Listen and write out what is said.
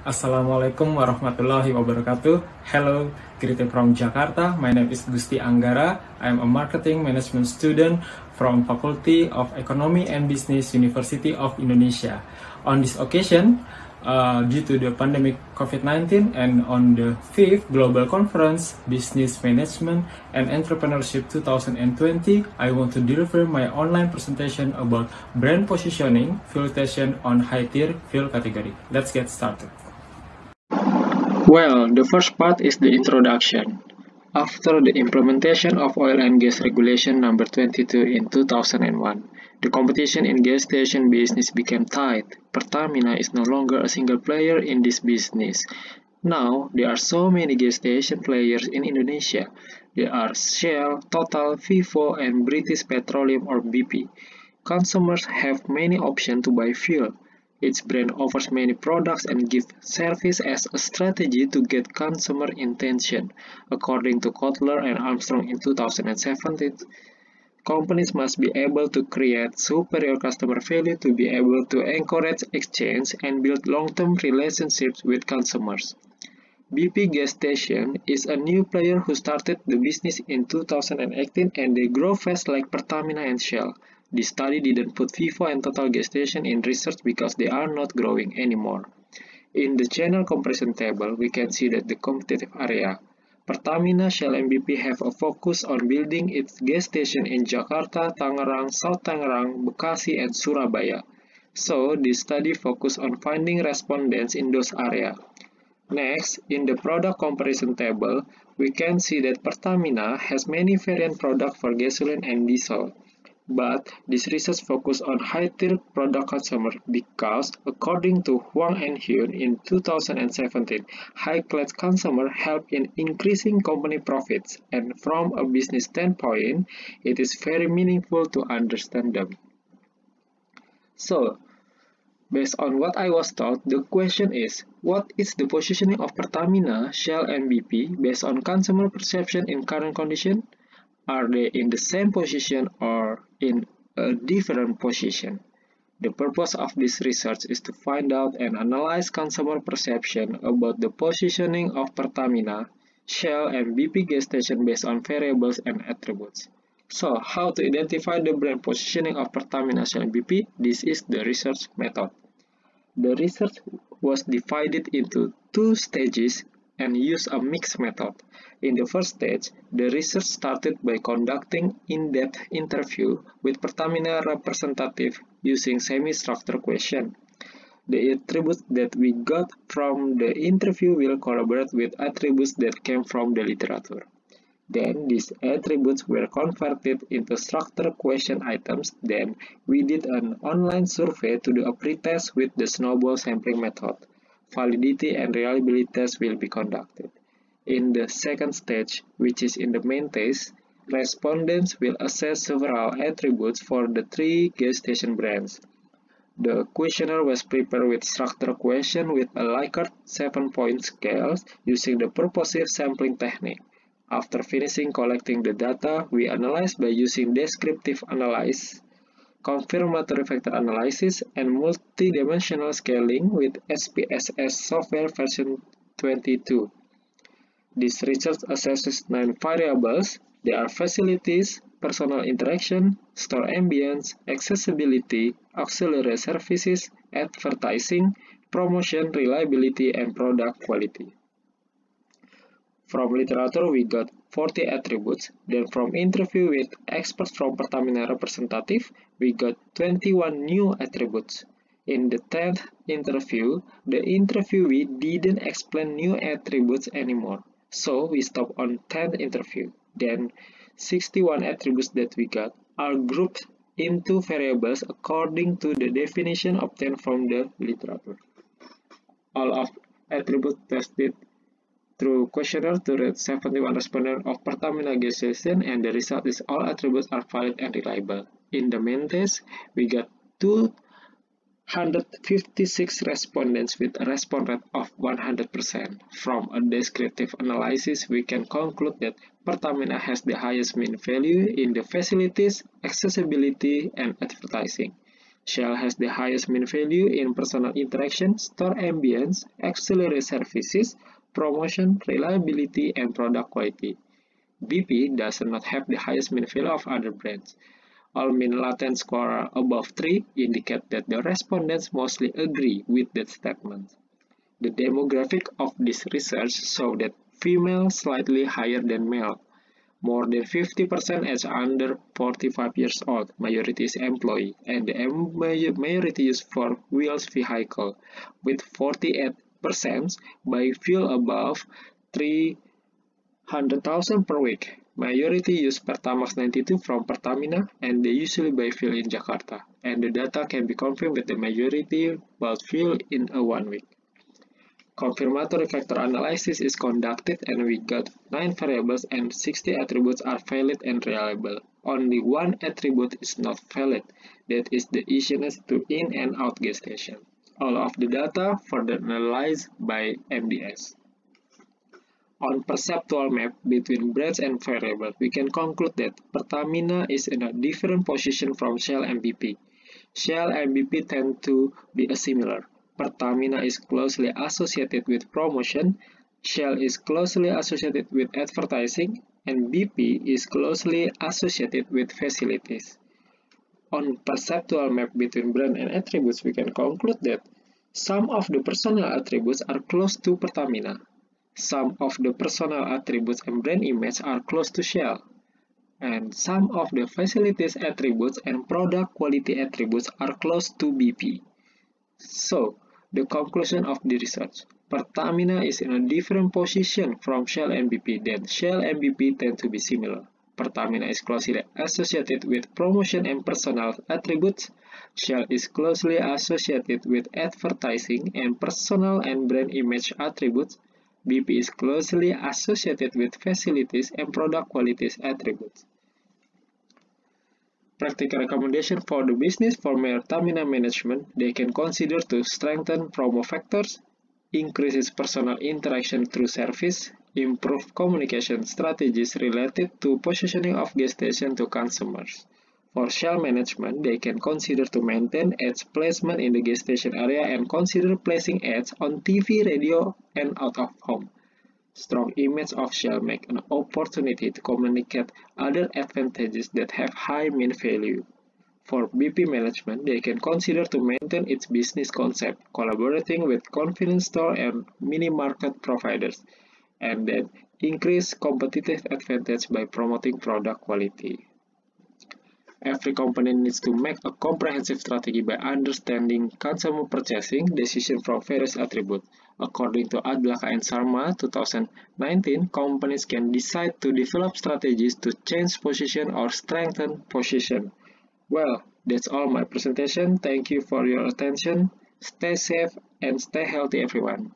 Assalamualaikum warahmatullahi wabarakatuh. Hello, greeting from Jakarta. My name is Gusti Anggara. I am a marketing management student from Faculty of Economy and Business, University of Indonesia. On this occasion, due to the pandemic COVID-19 and on the 5th Global Conference, Business Management and Entrepreneurship 2020, I want to deliver my online presentation about brand positioning, filtration on high-tier field category. Let's get started. Well, the first part is the introduction. After the implementation of Oil and Gas Regulation number 22 in 2001, the competition in gas station business became tight. Pertamina is no longer a single player in this business. Now, there are so many gas station players in Indonesia. There are Shell, Total, Vivo, and British Petroleum or BP. Consumers have many options to buy fuel. Each brand offers many products and gives service as a strategy to get consumer attention. According to Kotler and Armstrong in 2017, companies must be able to create superior customer value to be able to encourage exchange and build long-term relationships with consumers. BP Gas Station is a new player who started the business in 2018 and they grow fast like Pertamina and Shell. This study didn't put Vivo and Total Gas Station in research because they are not growing anymore. In the channel comparison table, we can see that the competitive area. Pertamina, Shell and BP have a focus on building its gas station in Jakarta, Tangerang, South Tangerang, Bekasi, and Surabaya. So, this study focused on finding respondents in those areas. Next, in the product comparison table, we can see that Pertamina has many variant products for gasoline and diesel. But this research focused on high-tier product consumer because, according to Huang and Hyun in 2017, high-class consumer help in increasing company profits, and from a business standpoint, it is very meaningful to understand them. So, based on what I was taught, the question is, what is the positioning of Pertamina, Shell, and BP based on consumer perception in current condition? Are they in the same position or in a different position? The purpose of this research is to find out and analyze consumer perception about the positioning of Pertamina, Shell, and BP gas station based on variables and attributes. So, how to identify the brand positioning of Pertamina, Shell, and BP? This is the research method. The research was divided into two stages and used a mixed method. In the first stage, the research started by conducting in-depth interview with Pertamina representative using semi-structured question. The attributes that we got from the interview will collaborate with attributes that came from the literature. Then these attributes were converted into structured question items. Then we did an online survey to do a pretest with the snowball sampling method. Validity and reliability tests will be conducted. In the second stage, which is in the main test, respondents will assess several attributes for the three gas station brands. The questionnaire was prepared with structured question with a Likert 7-point scale using the purposive sampling technique. After finishing collecting the data, we analyzed by using descriptive analysis, confirmatory factor analysis, and multidimensional scaling with SPSS software version 22. This research assesses 9 variables. They are facilities, personal interaction, store ambience, accessibility, auxiliary services, advertising, promotion, reliability, and product quality. From literature, we got 40 attributes. Then from interview with experts from Pertamina representative, we got 21 new attributes. In the 10th interview, the interviewee didn't explain new attributes anymore. So we stopped on 10th interview. Then 61 attributes that we got are grouped into variables according to the definition obtained from the literature. All of attributes tested through questionnaire to read 71 respondents of Pertamina gas station, and the result is all attributes are valid and reliable. In the main test, we got 256 respondents with a response rate of 100%. From a descriptive analysis, we can conclude that Pertamina has the highest mean value in the facilities, accessibility, and advertising. Shell has the highest mean value in personal interaction, store ambience, auxiliary services, promotion, reliability, and product quality. BP does not have the highest mean value of other brands. All mean latent score above 3 indicate that the respondents mostly agree with that statement. The demographic of this research show that female slightly higher than male. More than 50% is under 45 years old, majority is employee, and the majority is for wheels vehicle, with 48% by fuel above 300,000 per week. Majority use Pertamax 92 from Pertamina, and they usually buy fuel in Jakarta, and the data can be confirmed with the majority bought fuel in a 1 week. Confirmatory factor analysis is conducted and we got 9 variables and 60 attributes are valid and reliable. Only one attribute is not valid, that is the easiness to in and out gas station. All of the data further analyzed by MDS. On perceptual map between brands and variables, we can conclude that Pertamina is in a different position from Shell and BP. Shell and BP tend to be similar. Pertamina is closely associated with promotion, Shell is closely associated with advertising, and BP is closely associated with facilities. On perceptual map between brand and attributes, we can conclude that some of the personal attributes are close to Pertamina. Some of the personal attributes and brand image are close to Shell. And some of the facilities attributes and product quality attributes are close to BP. So, the conclusion of the research. Pertamina is in a different position from Shell and BP, then Shell and BP tend to be similar. Pertamina is closely associated with promotion and personal attributes. Shell is closely associated with advertising and personal and brand image attributes. BP is closely associated with facilities and product qualities attributes. Practical recommendation for the business for Pertamina management, they can consider to strengthen promo factors, increases personal interaction through service, improve communication strategies related to positioning of gas station to consumers. For Shell management, they can consider to maintain ads placement in the gas station area and consider placing ads on TV, radio, and out of home. Strong image of Shell make an opportunity to communicate other advantages that have high mean value. For BP management, they can consider to maintain its business concept, collaborating with convenience store and mini-market providers, and then increase competitive advantage by promoting product quality. Every company needs to make a comprehensive strategy by understanding consumer purchasing decisions from various attributes. According to Adlaka and Sharma 2019, companies can decide to develop strategies to change position or strengthen position. Well, that's all my presentation. Thank you for your attention. Stay safe and stay healthy, everyone.